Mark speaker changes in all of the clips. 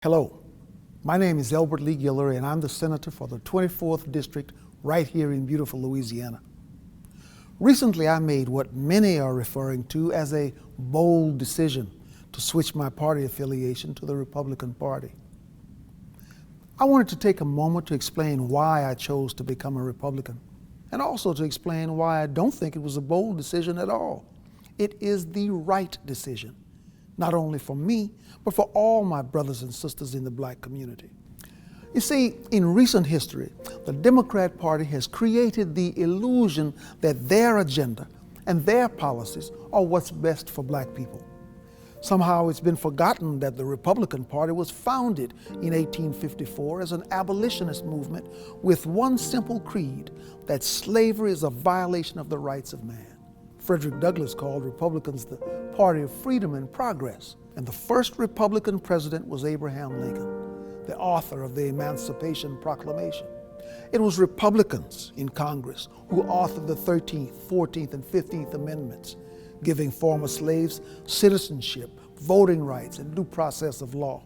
Speaker 1: Hello, my name is Elbert Guillory and I'm the Senator for the 24th District right here in beautiful Louisiana. Recently I made what many are referring to as a bold decision to switch my party affiliation to the Republican Party. I wanted to take a moment to explain why I chose to become a Republican and also to explain why I don't think it was a bold decision at all. It is the right decision, not only for me, but for all my brothers and sisters in the black community. You see, in recent history, the Democrat Party has created the illusion that their agenda and their policies are what's best for black people. Somehow it's been forgotten that the Republican Party was founded in 1854 as an abolitionist movement with one simple creed, that slavery is a violation of the rights of man. Frederick Douglass called Republicans the party of freedom and progress. And the first Republican president was Abraham Lincoln, the author of the Emancipation Proclamation. It was Republicans in Congress who authored the 13th, 14th, and 15th Amendments, giving former slaves citizenship, voting rights, and due process of law.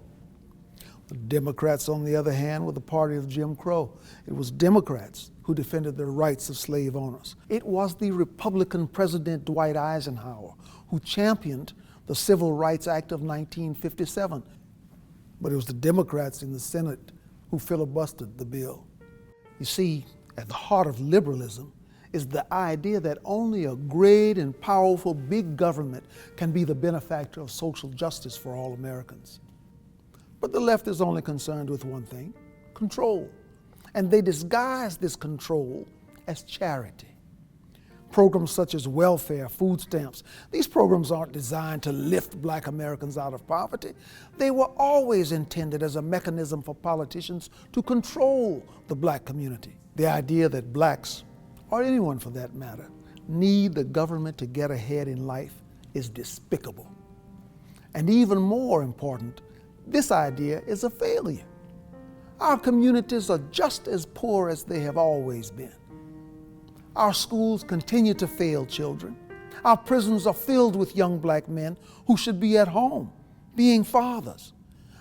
Speaker 1: The Democrats, on the other hand, were the party of Jim Crow. It was Democrats who defended the rights of slave owners. It was the Republican President Dwight Eisenhower who championed the Civil Rights Act of 1957. But it was the Democrats in the Senate who filibustered the bill. You see, at the heart of liberalism is the idea that only a great and powerful big government can be the benefactor of social justice for all Americans. But the left is only concerned with one thing: control. And they disguise this control as charity. Programs such as welfare, food stamps, these programs aren't designed to lift black Americans out of poverty. They were always intended as a mechanism for politicians to control the black community. The idea that blacks, or anyone for that matter, need the government to get ahead in life is despicable. And even more important, this idea is a failure. Our communities are just as poor as they have always been. Our schools continue to fail children. Our prisons are filled with young black men who should be at home, being fathers.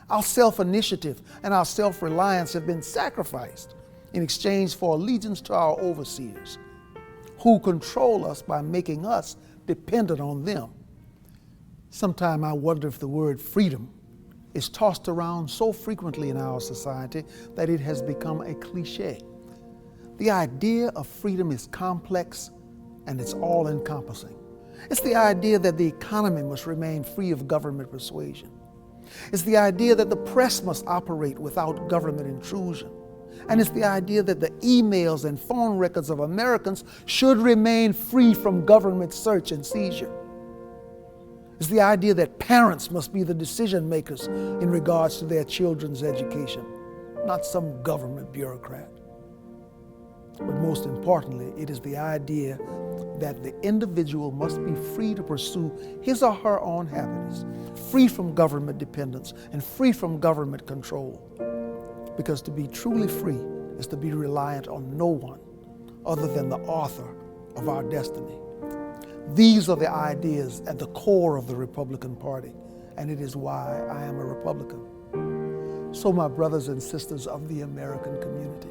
Speaker 1: Our self-initiative and our self-reliance have been sacrificed in exchange for allegiance to our overseers, who control us by making us dependent on them. Sometimes I wonder if the word freedom is tossed around so frequently in our society that it has become a cliche. The idea of freedom is complex and it's all-encompassing. It's the idea that the economy must remain free of government persuasion. It's the idea that the press must operate without government intrusion. And it's the idea that the emails and phone records of Americans should remain free from government search and seizure. It's the idea that parents must be the decision makers in regards to their children's education, not some government bureaucrat. But most importantly, it is the idea that the individual must be free to pursue his or her own happiness, free from government dependence and free from government control. Because to be truly free is to be reliant on no one other than the author of our destiny. These are the ideas at the core of the Republican Party, and it is why I am a Republican. So my brothers and sisters of the American community,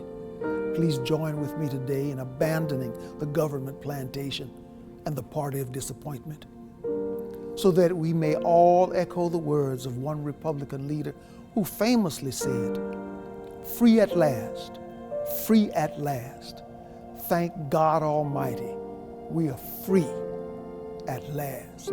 Speaker 1: please join with me today in abandoning the government plantation and the party of disappointment, so that we may all echo the words of one Republican leader who famously said, "Free at last, free at last. Thank God Almighty, we are free at last."